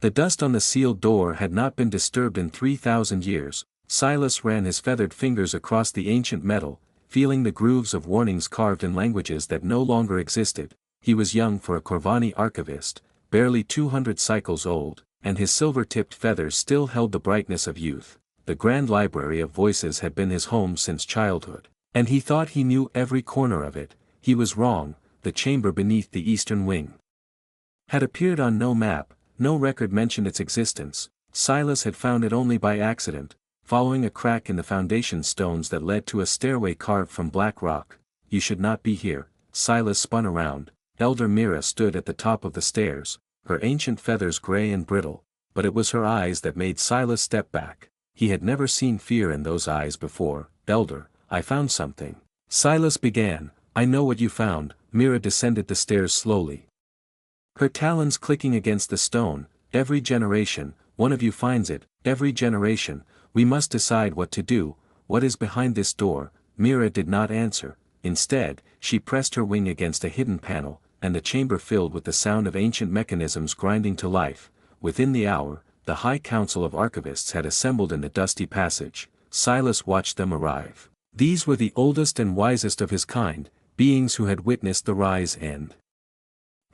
The dust on the sealed door had not been disturbed in 3,000 years. Silas ran his feathered fingers across the ancient metal, feeling the grooves of warnings carved in languages that no longer existed. He was young for a Corvani archivist, barely 200 cycles old, and his silver-tipped feathers still held the brightness of youth. The grand library of voices had been his home since childhood, and he thought he knew every corner of it. He was wrong. The chamber beneath the eastern wing had appeared on no map. No record mentioned its existence. Silas had found it only by accident, following a crack in the foundation stones that led to a stairway carved from black rock. You should not be here. Silas spun around. Elder Mira stood at the top of the stairs, her ancient feathers gray and brittle, but it was her eyes that made Silas step back. He had never seen fear in those eyes before. Elder, I found something. Silas began. I know what you found. Mira descended the stairs slowly, her talons clicking against the stone. Every generation, one of you finds it. Every generation, we must decide what to do. What is behind this door? Mira did not answer. Instead, she pressed her wing against a hidden panel, and the chamber filled with the sound of ancient mechanisms grinding to life. Within the hour, the High Council of Archivists had assembled in the dusty passage. Silas watched them arrive. These were the oldest and wisest of his kind, beings who had witnessed the rise and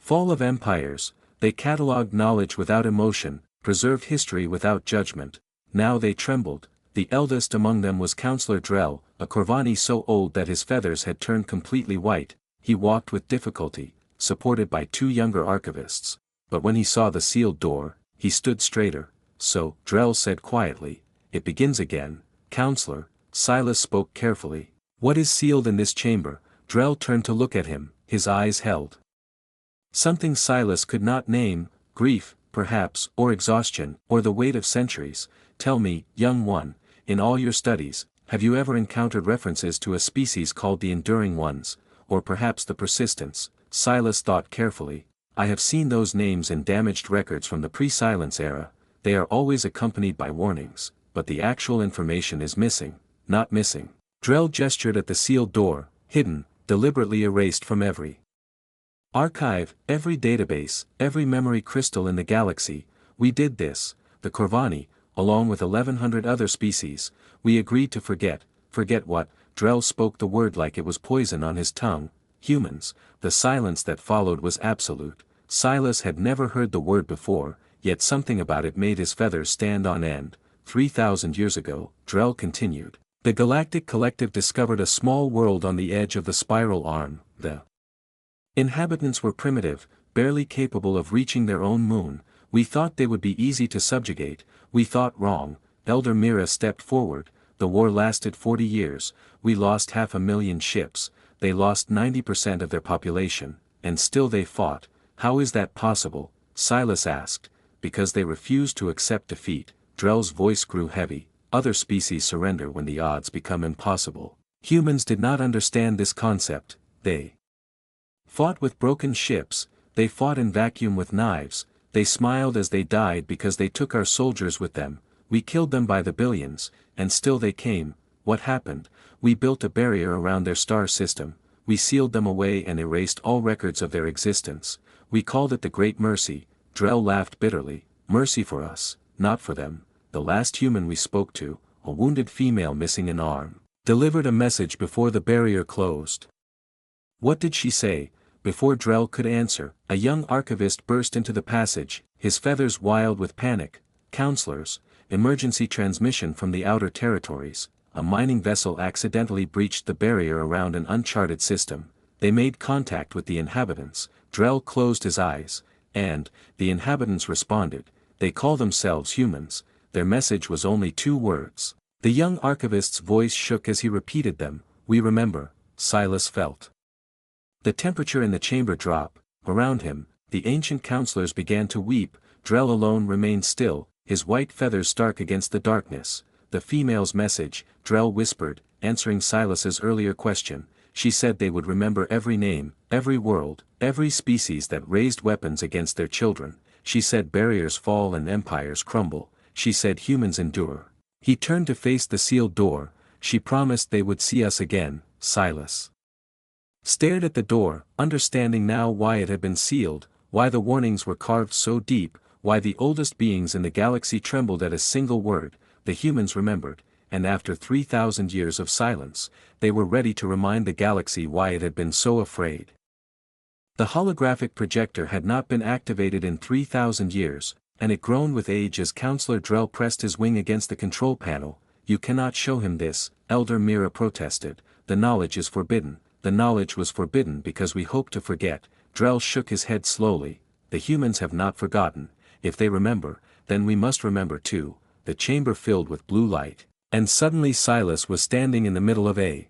fall of empires. They catalogued knowledge without emotion, preserved history without judgment. Now they trembled. The eldest among them was Counselor Drell, a Corvani so old that his feathers had turned completely white. He walked with difficulty, supported by two younger archivists. But when he saw the sealed door, he stood straighter. So, Drell said quietly, it begins again. Counselor, Silas spoke carefully. What is sealed in this chamber? Drell turned to look at him, his eyes held something Silas could not name. Grief, perhaps, or exhaustion, or the weight of centuries. Tell me, young one, in all your studies, have you ever encountered references to a species called the Enduring Ones, or perhaps the Persistents? Silas thought carefully. I have seen those names in damaged records from the pre-silence era. They are always accompanied by warnings, but the actual information is missing, not missing. Drell gestured at the sealed door, hidden, deliberately erased from every archive, every database, every memory crystal in the galaxy. We did this, the Corvani, along with 1,100 other species. We agreed to forget. Forget what? Drell spoke the word like it was poison on his tongue. Humans. The silence that followed was absolute. Silas had never heard the word before, yet something about it made his feathers stand on end. 3,000 years ago, Drell continued, the Galactic Collective discovered a small world on the edge of the spiral arm. The inhabitants were primitive, barely capable of reaching their own moon. We thought they would be easy to subjugate. We thought wrong. Elder Mira stepped forward. The war lasted 40 years. We lost 500,000 ships. They lost 90% of their population, and still they fought. How is that possible? Silas asked. Because they refused to accept defeat. Drell's voice grew heavy. Other species surrender when the odds become impossible. Humans did not understand this concept. They fought with broken ships. They fought in vacuum with knives. They smiled as they died because they took our soldiers with them. We killed them by the billions, and still they came. What happened? We built a barrier around their star system. We sealed them away and erased all records of their existence. We called it the Great Mercy. Drell laughed bitterly. Mercy for us, not for them. The last human we spoke to, a wounded female missing an arm, delivered a message before the barrier closed. What did she say? Before Drell could answer, a young archivist burst into the passage, his feathers wild with panic. Counselors, emergency transmission from the outer territories. A mining vessel accidentally breached the barrier around an uncharted system. They made contact with the inhabitants. Drell closed his eyes, and the inhabitants responded. They call themselves humans. Their message was only 2 words. The young archivist's voice shook as he repeated them. We remember. Silas felt the temperature in the chamber drop. Around him, the ancient counselors began to weep. Drell alone remained still, his white feathers stark against the darkness. The female's message, Drell whispered, answering Silas's earlier question. She said they would remember every name, every world, every species that raised weapons against their children. She said barriers fall and empires crumble. She said humans endure. He turned to face the sealed door. She promised they would see us again. Silas stared at the door, understanding now why it had been sealed, why the warnings were carved so deep, why the oldest beings in the galaxy trembled at a single word. The humans remembered, and after 3,000 years of silence, they were ready to remind the galaxy why it had been so afraid. The holographic projector had not been activated in 3,000 years, and it groaned with age as Counselor Drell pressed his wing against the control panel. "You cannot show him this," Elder Mira protested. "The knowledge is forbidden." "The knowledge was forbidden because we hope to forget." Drell shook his head slowly. "The humans have not forgotten. If they remember, then we must remember too." The chamber filled with blue light, and suddenly Silas was standing in the middle of a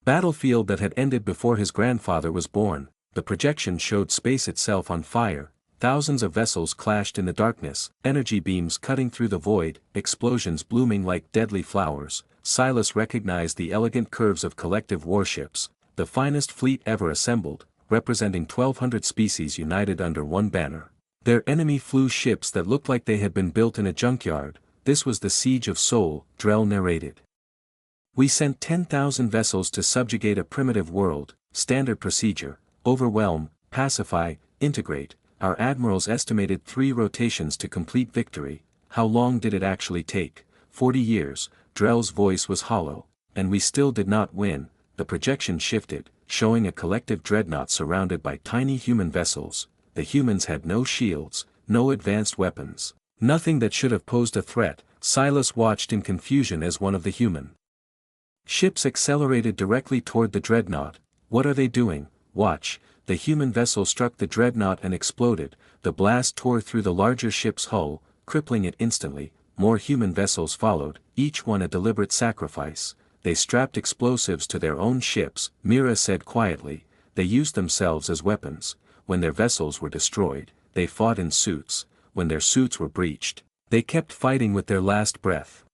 battlefield that had ended before his grandfather was born. The projection showed space itself on fire. Thousands of vessels clashed in the darkness, energy beams cutting through the void, explosions blooming like deadly flowers. Silas recognized the elegant curves of collective warships, the finest fleet ever assembled, representing 1,200 species united under one banner. Their enemy flew ships that looked like they had been built in a junkyard. "This was the Siege of Sol," Drell narrated. "We sent 10,000 vessels to subjugate a primitive world. Standard procedure: overwhelm, pacify, integrate. Our admirals estimated 3 rotations to complete victory." "How long did it actually take?" 40 years, Drell's voice was hollow. "And we still did not win." The projection shifted, showing a collective dreadnought surrounded by tiny human vessels. The humans had no shields, no advanced weapons, nothing that should have posed a threat. Silas watched in confusion as one of the human ships accelerated directly toward the dreadnought. "What are they doing?" "Watch." The human vessel struck the dreadnought and exploded. The blast tore through the larger ship's hull, crippling it instantly. More human vessels followed, each one a deliberate sacrifice. "They strapped explosives to their own ships," Mira said quietly. "They used themselves as weapons. When their vessels were destroyed, they fought in suits. When their suits were breached, they kept fighting with their last breath."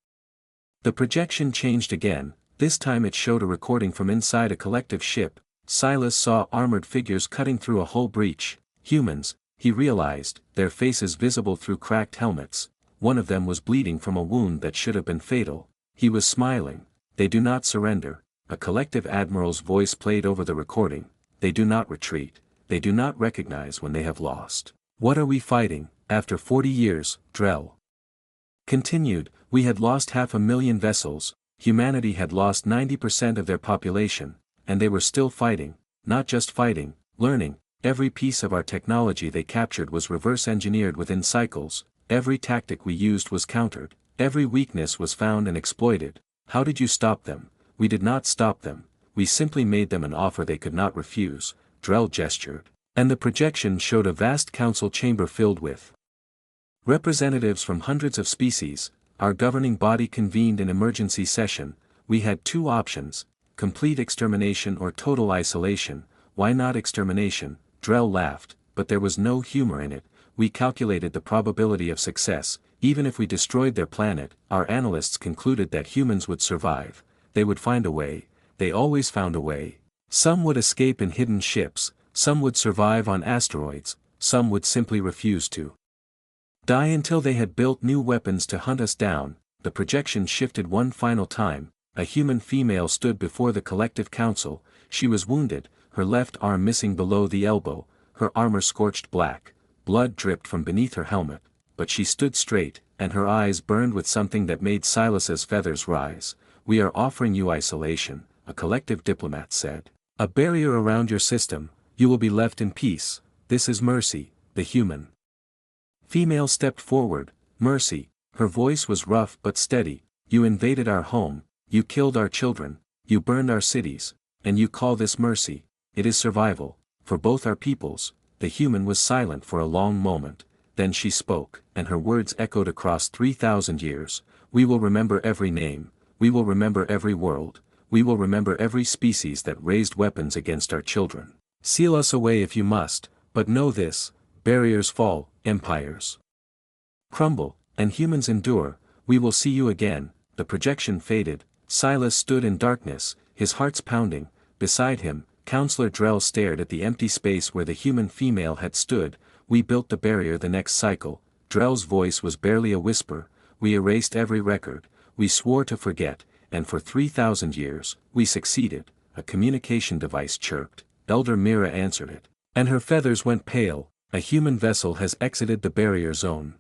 The projection changed again. This time it showed a recording from inside a collective ship. Silas saw armored figures cutting through a hull breach. Humans, he realized, their faces visible through cracked helmets. One of them was bleeding from a wound that should have been fatal. He was smiling. "They do not surrender." A collective admiral's voice played over the recording. "They do not retreat. They do not recognize when they have lost." "What are we fighting?" "After 40 years, Drell continued, we had lost 500,000 vessels. Humanity had lost 90% of their population, and they were still fighting, not just fighting, learning. Every piece of our technology they captured was reverse-engineered within cycles. Every tactic we used was countered. Every weakness was found and exploited. How did you stop them?" "We did not stop them. We simply made them an offer they could not refuse." Drell gestured, and the projection showed a vast council chamber filled with representatives from hundreds of species. Our governing body convened in emergency session. We had 2 options: complete extermination or total isolation. "Why not extermination?" Drell laughed, but there was no humor in it. "We calculated the probability of success. Even if we destroyed their planet, our analysts concluded that humans would survive. They would find a way. They always found a way. Some would escape in hidden ships, some would survive on asteroids, some would simply refuse to die until they had built new weapons to hunt us down." The projection shifted one final time. A human female stood before the collective council. She was wounded, her left arm missing below the elbow, her armor scorched black. Blood dripped from beneath her helmet, but she stood straight, and her eyes burned with something that made Silas's feathers rise. "We are offering you isolation," a collective diplomat said. "A barrier around your system. You will be left in peace. This is Mercy." The human female stepped forward. "Mercy." Her voice was rough but steady. "You invaded our home, you killed our children, you burned our cities, and you call this mercy? It is survival, for both our peoples." The human was silent for a long moment, then she spoke, and her words echoed across 3,000 years. "We will remember every name, we will remember every world, we will remember every species that raised weapons against our children. Seal us away if you must, but know this: barriers fall, empires crumble, and humans endure. We will see you again." The projection faded. Silas stood in darkness, his heart's pounding. Beside him, Counselor Drell stared at the empty space where the human female had stood. "We built the barrier the next cycle." Drell's voice was barely a whisper. "We erased every record, we swore to forget, and for 3,000 years, we succeeded." A communication device chirped. Elder Mira answered it, and her feathers went pale. A human vessel has exited the barrier zone.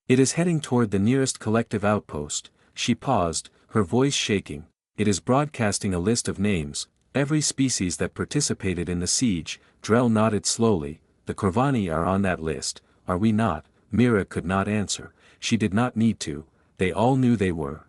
It is heading toward the nearest collective outpost. She paused, her voice shaking. It is broadcasting a list of names, every species that participated in the siege. Drell nodded slowly. The Corvani are on that list, are we not? Mira could not answer. She did not need to. They all knew they were.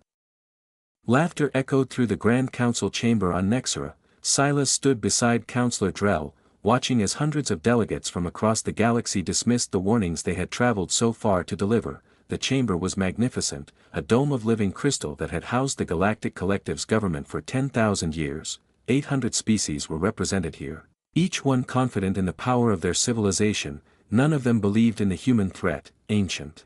Laughter echoed through the Grand Council chamber on Nexera. Silas stood beside Counselor Drell, watching as hundreds of delegates from across the galaxy dismissed the warnings they had traveled so far to deliver. The chamber was magnificent, a dome of living crystal that had housed the Galactic Collective's government for 10,000 years. 800 species were represented here, each one confident in the power of their civilization. None of them believed in the human threat. Ancient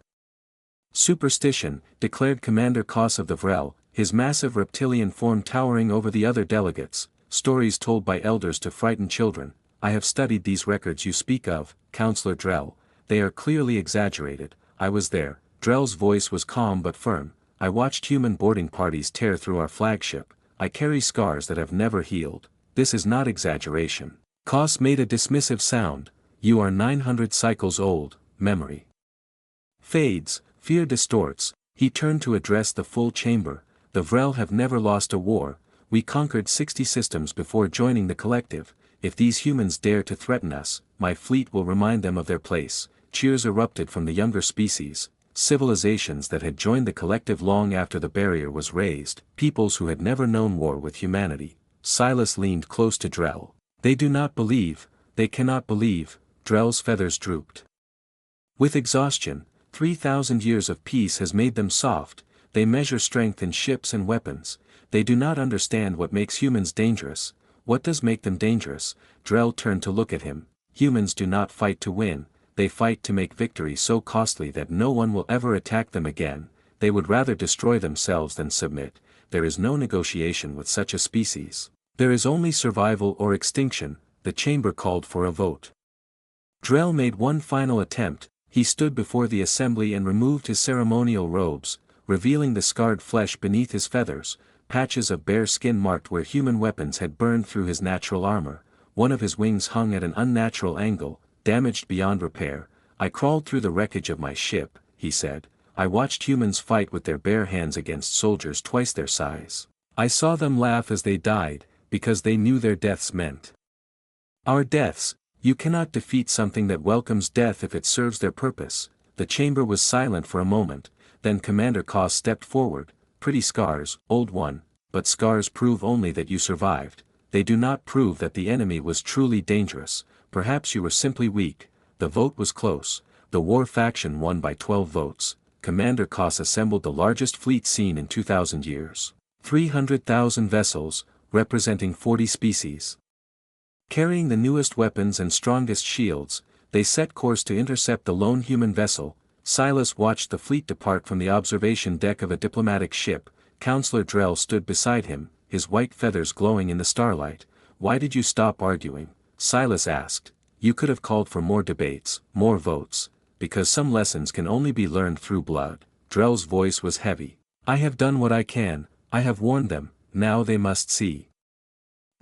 superstition, declared Commander Koss of the Vrel, his massive reptilian form towering over the other delegates. Stories told by elders to frighten children. I have studied these records you speak of, Counselor Drell. They are clearly exaggerated. I was there. Drell's voice was calm but firm. I watched human boarding parties tear through our flagship. I carry scars that have never healed. This is not exaggeration. Koss made a dismissive sound. You are 900 cycles old. Memory fades, fear distorts. He turned to address the full chamber. The Vrel have never lost a war. We conquered 60 systems before joining the collective. If these humans dare to threaten us, my fleet will remind them of their place. Cheers erupted from the younger species, civilizations that had joined the collective long after the barrier was raised, peoples who had never known war with humanity. Silas leaned close to Drell. They do not believe, they cannot believe. Drell's feathers drooped. With exhaustion, 3,000 years of peace has made them soft. They measure strength in ships and weapons. They do not understand what makes humans dangerous. What does make them dangerous? Drell turned to look at him. Humans do not fight to win. They fight to make victory so costly that no one will ever attack them again. They would rather destroy themselves than submit. There is no negotiation with such a species. There is only survival or extinction. The chamber called for a vote. Drell made one final attempt. He stood before the assembly and removed his ceremonial robes, revealing the scarred flesh beneath his feathers. Patches of bare skin marked where human weapons had burned through his natural armor. One of his wings hung at an unnatural angle, damaged beyond repair. I crawled through the wreckage of my ship, he said. I watched humans fight with their bare hands against soldiers twice their size. I saw them laugh as they died, because they knew their deaths meant our deaths. You cannot defeat something that welcomes death if it serves their purpose. The chamber was silent for a moment, then Commander Koss stepped forward. Pretty scars, old one, but scars prove only that you survived. They do not prove that the enemy was truly dangerous. Perhaps you were simply weak. The vote was close. The war faction won by 12 votes. Commander Koss assembled the largest fleet seen in 2,000 years. 300,000 vessels, representing 40 species. Carrying the newest weapons and strongest shields, they set course to intercept the lone human vessel. Silas watched the fleet depart from the observation deck of a diplomatic ship. Counselor Drell stood beside him, his white feathers glowing in the starlight. Why did you stop arguing? Silas asked. You could have called for more debates, more votes. Because some lessons can only be learned through blood. Drell's voice was heavy. I have done what I can. I have warned them. Now they must see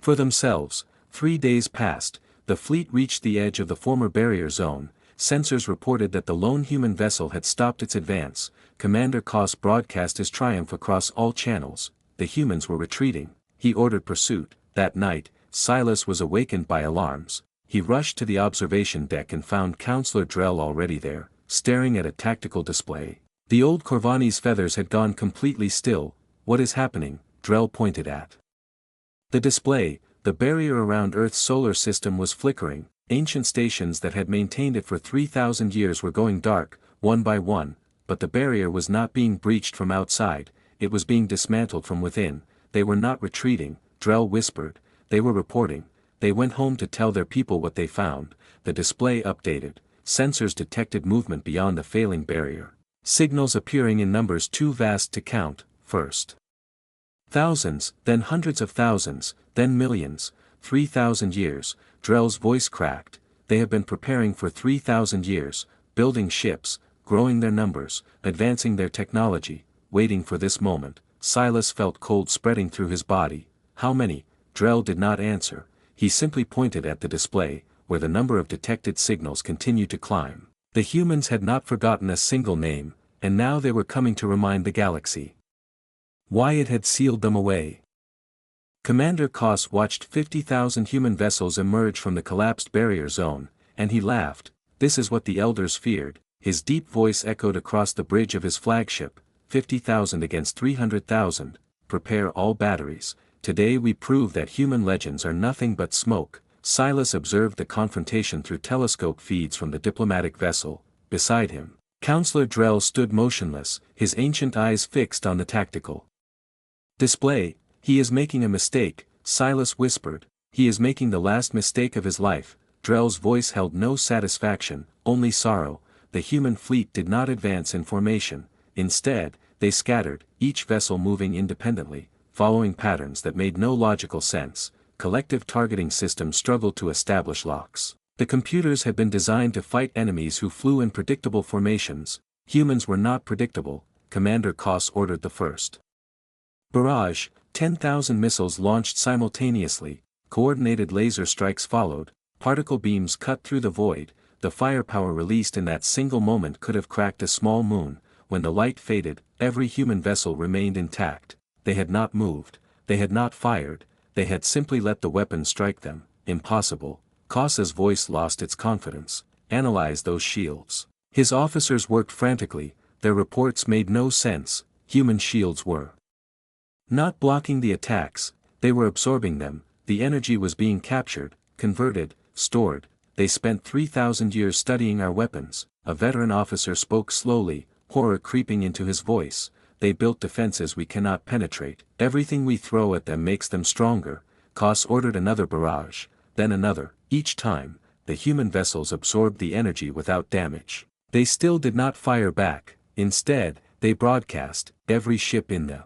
for themselves. 3 days passed. The fleet reached the edge of the former barrier zone. Sensors reported that the lone human vessel had stopped its advance. Commander Koss broadcast his triumph across all channels. The humans were retreating. He ordered pursuit. That night, Silas was awakened by alarms. He rushed to the observation deck and found Counselor Drell already there, staring at a tactical display. The old Corvani's feathers had gone completely still. What is happening? Drell pointed at the display. The barrier around Earth's solar system was flickering. Ancient stations that had maintained it for 3,000 years were going dark, one by one, but the barrier was not being breached from outside, it was being dismantled from within. They were not retreating, Drell whispered, they were reporting. They went home to tell their people what they found. The display updated. Sensors detected movement beyond the failing barrier. Signals appearing in numbers too vast to count. First thousands, then hundreds of thousands, then millions. 3,000 years. Drell's voice cracked. They have been preparing for 3,000 years, building ships, growing their numbers, advancing their technology, waiting for this moment. Silas felt cold spreading through his body. How many? Drell did not answer. He simply pointed at the display. where the number of detected signals continued to climb. The humans had not forgotten a single name, and now they were coming to remind the galaxy why it had sealed them away. Commander Koss watched 50,000 human vessels emerge from the collapsed barrier zone, and he laughed. This is what the elders feared. His deep voice echoed across the bridge of his flagship, 50,000 against 300,000, prepare all batteries. Today we prove that human legends are nothing but smoke. Silas observed the confrontation through telescope feeds from the diplomatic vessel. Beside him, Counselor Drell stood motionless, his ancient eyes fixed on the tactical display. He is making a mistake, Silas whispered. He is making the last mistake of his life. Drell's voice held no satisfaction, only sorrow. The human fleet did not advance in formation. Instead, they scattered, each vessel moving independently, following patterns that made no logical sense. Collective targeting systems struggled to establish locks. The computers had been designed to fight enemies who flew in predictable formations. Humans were not predictable. Commander Koss ordered the first barrage. 10,000 missiles launched simultaneously, coordinated laser strikes followed, particle beams cut through the void. The firepower released in that single moment could have cracked a small moon. When the light faded, every human vessel remained intact. They had not moved, they had not fired, they had simply let the weapon strike them. Impossible. Koss's voice lost its confidence. Analyze those shields. His officers worked frantically, their reports made no sense. Human shields were not blocking the attacks, they were absorbing them. The energy was being captured, converted, stored. They spent 3,000 years studying our weapons. A veteran officer spoke slowly, horror creeping into his voice. They built defenses we cannot penetrate. Everything we throw at them makes them stronger. Koss ordered another barrage, then another. Each time, the human vessels absorbed the energy without damage. They still did not fire back. Instead, they broadcast. Every ship in the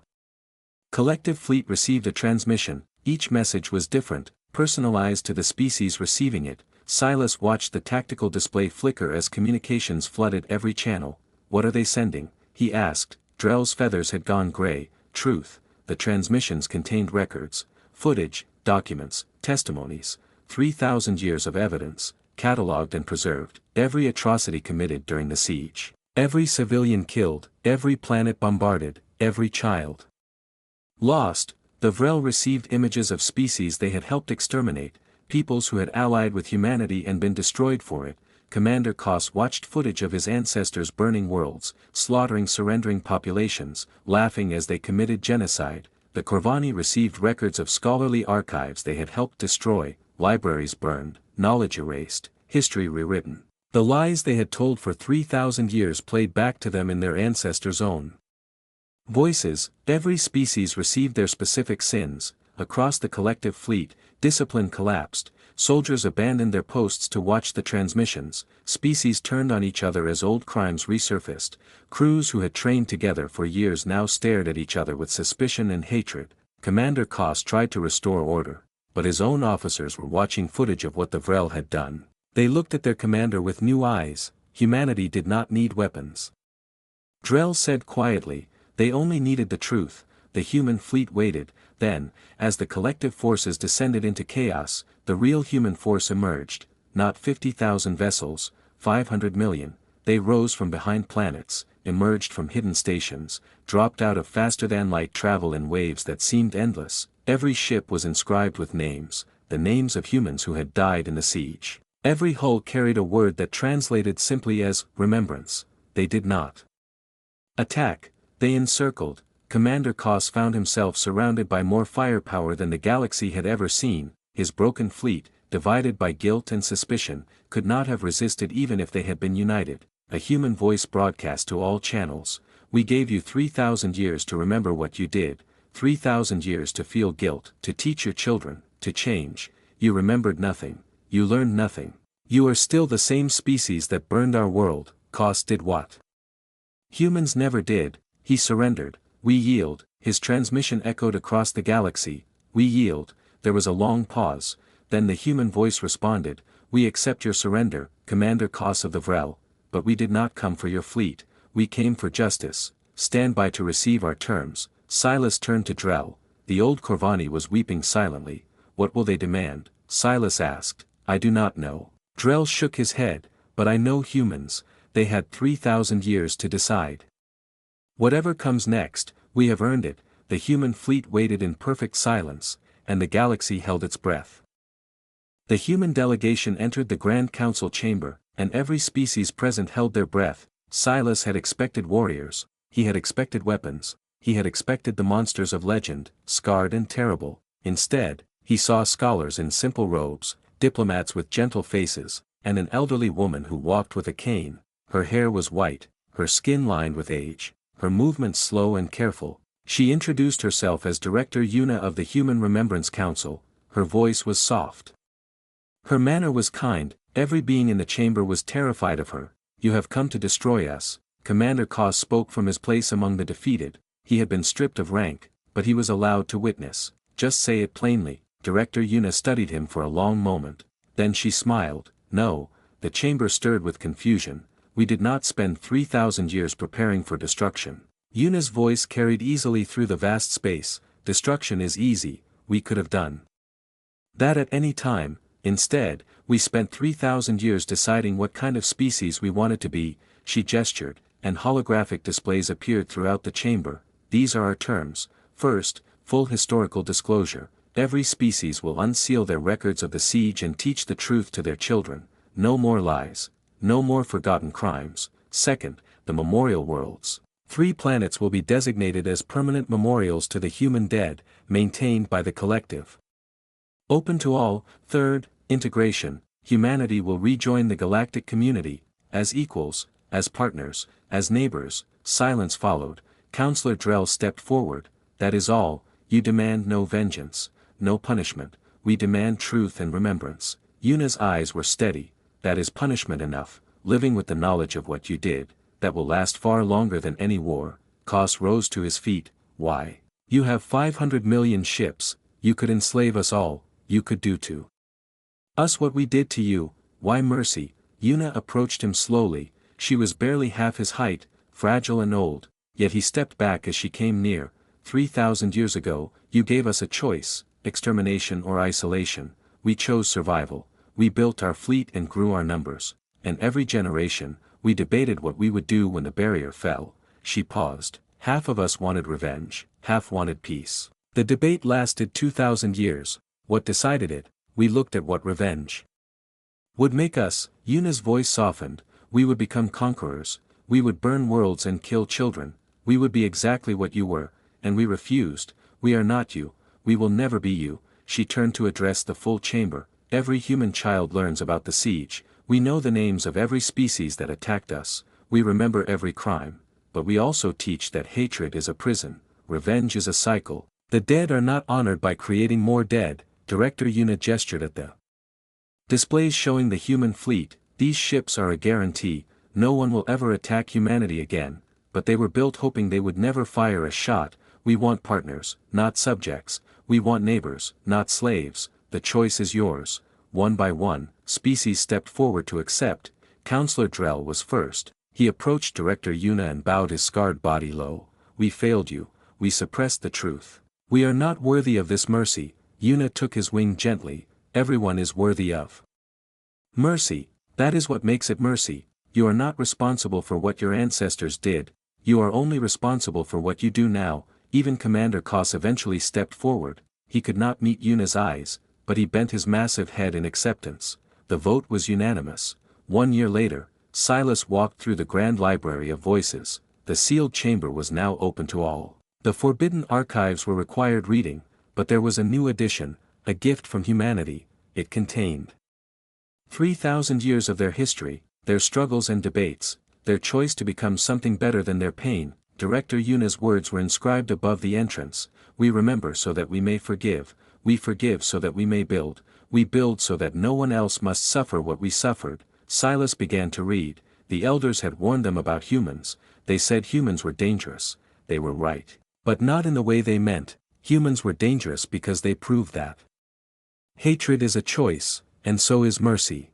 collective fleet received a transmission. Each message was different, personalized to the species receiving it. Silas watched the tactical display flicker as communications flooded every channel. What are they sending? He asked. Drell's feathers had gone gray. Truth. The transmissions contained records, footage, documents, testimonies, 3,000 years of evidence, catalogued and preserved. Every atrocity committed during the siege. Every civilian killed, every planet bombarded, every child lost. The Vrel received images of species they had helped exterminate, peoples who had allied with humanity and been destroyed for it. Commander Koss watched footage of his ancestors burning worlds, slaughtering surrendering populations, laughing as they committed genocide. The Corvani received records of scholarly archives they had helped destroy, libraries burned, knowledge erased, history rewritten. The lies they had told for 3,000 years played back to them in their ancestors' own voices. Every species received their specific sins. Across the collective fleet, discipline collapsed. Soldiers abandoned their posts to watch the transmissions. Species turned on each other as old crimes resurfaced. Crews who had trained together for years now stared at each other with suspicion and hatred. Commander Koss tried to restore order, but his own officers were watching footage of what the Vrel had done. They looked at their commander with new eyes. Humanity did not need weapons. Drell said quietly, they only needed the truth. The human fleet waited. Then, as the collective forces descended into chaos, the real human force emerged. Not 50,000 vessels, 500 million. They rose from behind planets, emerged from hidden stations, dropped out of faster-than-light travel in waves that seemed endless. Every ship was inscribed with names, the names of humans who had died in the siege. Every hull carried a word that translated simply as remembrance. They did not attack, they encircled. Commander Koss found himself surrounded by more firepower than the galaxy had ever seen. His broken fleet, divided by guilt and suspicion, could not have resisted even if they had been united. A human voice broadcast to all channels. We gave you 3,000 years to remember what you did, 3,000 years to feel guilt, to teach your children, to change. You remembered nothing. You learned nothing. You are still the same species that burned our world. Koss did what humans never did. He surrendered. We yield. His transmission echoed across the galaxy. We yield. There was a long pause. Then the human voice responded. We accept your surrender, Commander Koss of the Vrel. But we did not come for your fleet. We came for justice. Stand by to receive our terms. Silas turned to Drell. The old Corvani was weeping silently. What will they demand? Silas asked. I do not know. Drell shook his head, but I know humans, they had 3,000 years to decide. Whatever comes next, we have earned it. The human fleet waited in perfect silence, and the galaxy held its breath. The human delegation entered the Grand Council chamber, and every species present held their breath. Silas had expected warriors, he had expected weapons, he had expected the monsters of legend, scarred and terrible. Instead, he saw scholars in simple robes, diplomats with gentle faces, and an elderly woman who walked with a cane. Her hair was white, her skin lined with age, her movements slow and careful. She introduced herself as Director Yuna of the Human Remembrance Council. Her voice was soft. Her manner was kind. Every being in the chamber was terrified of her. You have come to destroy us. Commander Koss spoke from his place among the defeated. He had been stripped of rank, but he was allowed to witness. Just say it plainly. Director Yuna studied him for a long moment. Then she smiled. No. The chamber stirred with confusion. We did not spend 3,000 years preparing for destruction. Yuna's voice carried easily through the vast space. Destruction is easy, we could have done that at any time. Instead, we spent 3,000 years deciding what kind of species we wanted to be. She gestured, and holographic displays appeared throughout the chamber. These are our terms. First, full historical disclosure. Every species will unseal their records of the siege and teach the truth to their children. No more lies. No more forgotten crimes. Second, the memorial worlds. 3 planets will be designated as permanent memorials to the human dead, maintained by the collective. Open to all. Third, integration. Humanity will rejoin the galactic community, as equals, as partners, as neighbors. Silence followed. Counselor Drell stepped forward. That is all. You demand no vengeance, no punishment. We demand truth and remembrance. Yuna's eyes were steady. That is punishment enough, living with the knowledge of what you did, that will last far longer than any war. Koss rose to his feet. Why? You have 500 million ships, you could enslave us all, you could do to us what we did to you. Why mercy? Yuna approached him slowly. She was barely half his height, fragile and old, yet he stepped back as she came near. 3,000 years ago, you gave us a choice, extermination or isolation. We chose survival. We built our fleet and grew our numbers. And every generation, we debated what we would do when the barrier fell. She paused. Half of us wanted revenge, half wanted peace. The debate lasted 2,000 years. What decided it? We looked at what revenge would make us. Yuna's voice softened. We would become conquerors. We would burn worlds and kill children. We would be exactly what you were, and we refused. We are not you. We will never be you. She turned to address the full chamber. Every human child learns about the siege. We know the names of every species that attacked us. We remember every crime. But we also teach that hatred is a prison. Revenge is a cycle. The dead are not honored by creating more dead. Director Yuna gestured at the displays showing the human fleet. These ships are a guarantee. No one will ever attack humanity again. But they were built hoping they would never fire a shot. We want partners, not subjects. We want neighbors, not slaves. The choice is yours. One by one, species stepped forward to accept. Counselor Drell was first. He approached Director Yuna and bowed his scarred body low. We failed you. We suppressed the truth. We are not worthy of this mercy. Yuna took his wing gently. Everyone is worthy of mercy. That is what makes it mercy. You are not responsible for what your ancestors did. You are only responsible for what you do now. Even Commander Koss eventually stepped forward. He could not meet Yuna's eyes, but he bent his massive head in acceptance. The vote was unanimous. 1 year later, Silas walked through the grand library of voices. The sealed chamber was now open to all. The forbidden archives were required reading, but there was a new addition, a gift from humanity. It contained 3,000 years of their history, their struggles and debates, their choice to become something better than their pain. Director Yuna's words were inscribed above the entrance. We remember so that we may forgive. We forgive so that we may build. We build so that no one else must suffer what we suffered. Silas began to read. The elders had warned them about humans. They said humans were dangerous. They were right. But not in the way they meant. Humans were dangerous because they proved that hatred is a choice, and so is mercy.